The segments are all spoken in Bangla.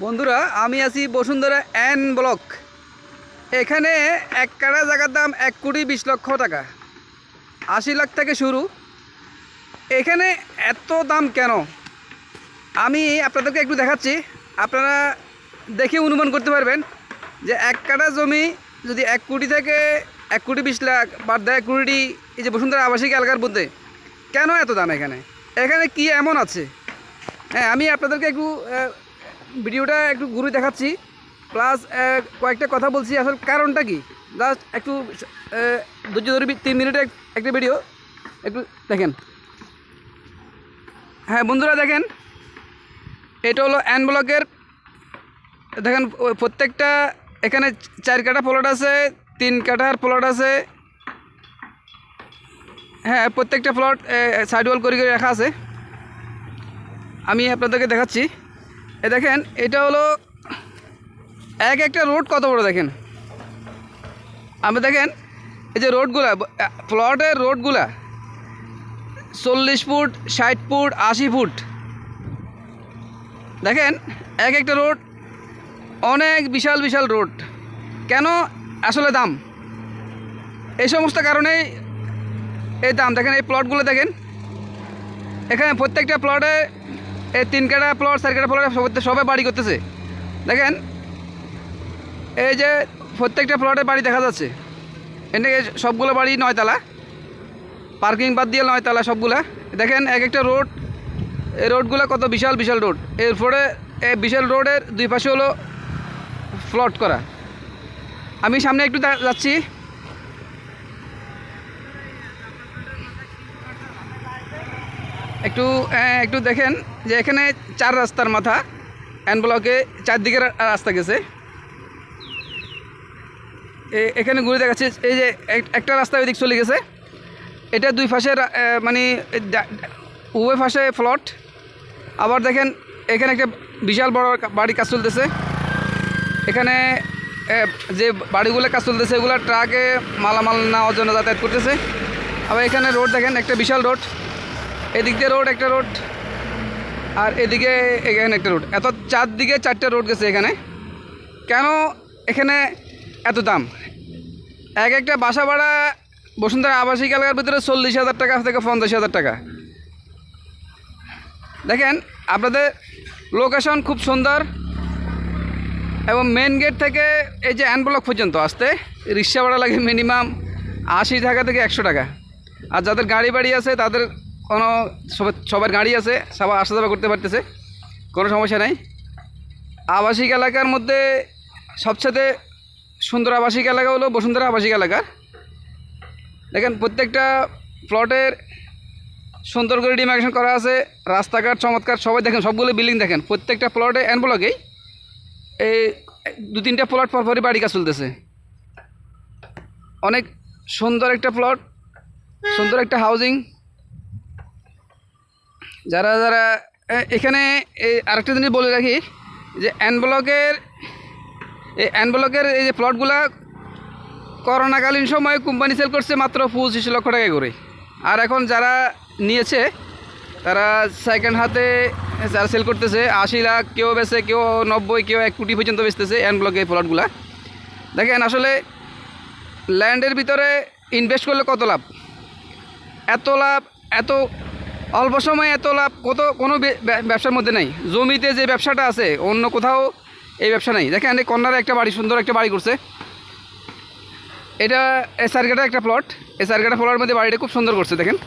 বন্ধুরা আমি আছি বসুন্ধরা এন ব্লক। এখানে এক কাঠা জায়গার দাম 1,20,00,000 টাকা, 80 লাখ থেকে শুরু। এখানে এত দাম কেন আমি আপনাদেরকে একটু দেখাচ্ছি, আপনারা দেখে অনুমান করতে পারবেন যে এক কাঠা জমি যদি 1 কোটি থেকে 1,20,00,000 বা 1.5 কোটি, এই যে বসুন্ধরা আবাসিক এলাকার মধ্যে কেন এত দাম, এখানে কি এমন আছে। হ্যাঁ, আমি আপনাদেরকে একটু ভিডিওটা একটু ঘুরে দেখাচ্ছি, প্লাস কয়েকটা কথা বলছি আসলে কারণটা কি। জাস্ট একটু ধৈর্য ধরে 3 মিনিটের একটা ভিডিও একটু দেখেন। হ্যাঁ বন্ধুরা দেখেন, এটা হলো এন ব্লকের। দেখেন প্রত্যেকটা এখানে 4 কাঠা প্লট আছে, 3 কাঠার প্লট আছে। হ্যাঁ, প্রত্যেকটা প্লট সাইড ওয়াল করে রাখা আছে। আমি আপনাদেরকে দেখাচ্ছি। দেখেন এটা হলো একটা রোড কত বড় দেখেন। আমরা দেখেন এই যে রোডগুলা, প্লটের রোডগুলা 40 ফুট, 60 ফুট, 80 ফুট। দেখেন একটা রোড, অনেক বিশাল বিশাল রোড। কেন আসলে দাম, এই সমস্ত কারণেই এই দাম। দেখেন এই প্লটগুলো দেখেন, এখানে প্রত্যেকটা প্লটে এই 3 কাঠা প্লট, 4 কাঠা প্লটে সবাই বাড়ি করতেছে। দেখেন এই যে প্রত্যেকটা প্লটে বাড়ি দেখা যাচ্ছে। এখানে সবগুলো বাড়ি 9 তলা, পার্কিং বাদ দিয়ে 9 তলা সবগুলা। দেখেন একটা রোড, এই রোডগুলো কত বিশাল বিশাল রোড। এরপরে এই বিশাল রোডের 2 পাশে হলো প্লট করা। আমি সামনে একটু যাচ্ছি। একটু দেখেন যে এখানে 4 রাস্তার মাথা, এন ব্লকে 4 দিকের রাস্তা গেছে। এখানে ঘুরে দেখাচ্ছি, এই যে একটা রাস্তা ওইদিক চলে গেছে। এটা 2 পাশে মানে উভয় পাশে প্লট। আবার দেখেন এখানে একটা বিশাল বড় বাড়ি কাজ চলতেছে। এখানে যে বাড়িগুলো কাজ চলতেছে এগুলো ট্রাকে মালামাল নেওয়ার জন্য যাতায়াত করতেছে। আবার এখানে রোড দেখেন, একটা বিশাল রোড। এদিক দিয়ে রোড, একটা রোড, আর এদিকে এখানে একটা রোড। এত 4 দিকে 4টে রোড গেছে এখানে। কেন এখানে এত দাম? একটা বাসা ভাড়া বসুন্ধরা আবাসিক এলাকার ভিতরে 40,000 টাকা থেকে 50,000 টাকা। দেখেন আপনাদের লোকেশন খুব সুন্দর, এবং মেন গেট থেকে এই যে এন ব্লক পর্যন্ত আসতে রিক্সা ভাড়া লাগে মিনিমাম 80 টাকা থেকে 100 টাকা। আর যাদের গাড়ি বাড়ি আছে তাদের কোনো সবার গাড়ি আছে, সবাই আসা যাওয়া করতে পারতেছে, কোনো সমস্যা নাই। আবাসিক এলাকার মধ্যে সবচেয়ে সুন্দর আবাসিক এলাকা হলো বসুন্ধরা আবাসিক এলাকা। দেখেন প্রত্যেকটা প্লটের সুন্দর করে ডিমার্কেশন করা আছে, রাস্তাঘাট চমৎকার। সবাই দেখেন সবগুলো বিল্ডিং দেখেন, প্রত্যেকটা প্লটে এন ব্লকেই এই 2-3টা প্লট পরপরই বাড়ি কাজ চলতেছে। অনেক সুন্দর একটা প্লট, সুন্দর একটা হাউজিং। যারা যারা এখানে আরেকটা জিনিস বলে রাখি যে এন ব্লকের এই যে প্লটগুলা করোনাকালীন সময় কোম্পানি সেল করছে মাত্র 25 লক্ষ টাকা করে। আর এখন যারা নিয়েছে তারা সেকেন্ড হাতে যারা সেল করতেছে 80 লাখ, কেউ বেচে, কেউ 90, কেউ 1 কোটি পর্যন্ত বেচতেছে এন ব্লকে এই প্লটগুলা। দেখেন আসলে ল্যান্ডের ভিতরে ইনভেস্ট করলে কত লাভ, এত অল্প সময়ে এত লাভ কোনো ব্যবসার মধ্যে নেই। জমিতে যে ব্যবসাটা আছে অন্য কোথাও এই ব্যবসা নেই। দেখেন এই কর্নারে একটা বাড়ি, সুন্দর একটা বাড়ি করছে। এটা এসআরগাটা একটা প্লট, এসআরগাটা প্লটের মধ্যে বাড়িটা খুব সুন্দর করছে। দেখেন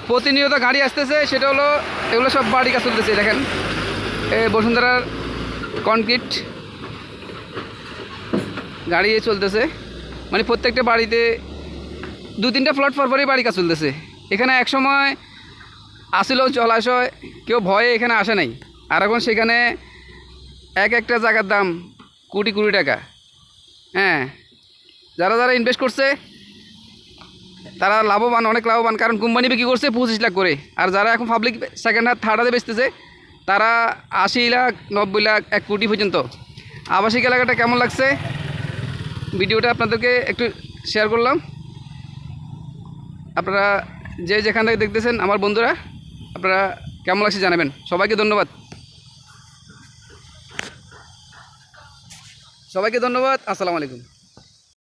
প্রতিনিয়ত গাড়ি আসতেছে, সেটা হলো এগুলো সব বাড়ি কাজ চলতেছে। দেখেন বসুন্ধরার কনক্রিট গাড়ি চলতেছে, মানে প্রত্যেকটা বাড়িতে 2-3টা প্লট পরপরই বাড়ি কাজ চলতেছে। এখানে এক সময় আসিল জলাশয়, কেউ ভয়ে এখানে আসে নাই। আর এখন সেখানে একটা জায়গার দাম কোটি কোটি টাকা। হ্যাঁ, যারা যারা ইনভেস্ট করছে তারা লাভবান, অনেক লাভবান, কারণ কোম্পানি বিক্রি করছে 25 লাখ করে। আর যারা এখন পাবলিক সেকেন্ড হাত, থার্ড হাতে বেচতেছে তারা 80 লাখ, 90 লাখ, 1 কোটি পর্যন্ত। আবাসিক এলাকাটা কেমন লাগছে ভিডিওটা আপনাদেরকে একটু শেয়ার করলাম। আপনারা যেখান থেকে দেখতেছেন আমার বন্ধুরা, আপনারা কেমন লাগছে জানাবেন। সবাইকে ধন্যবাদ। সবাইকে ধন্যবাদ। আসসালামু আলাইকুম।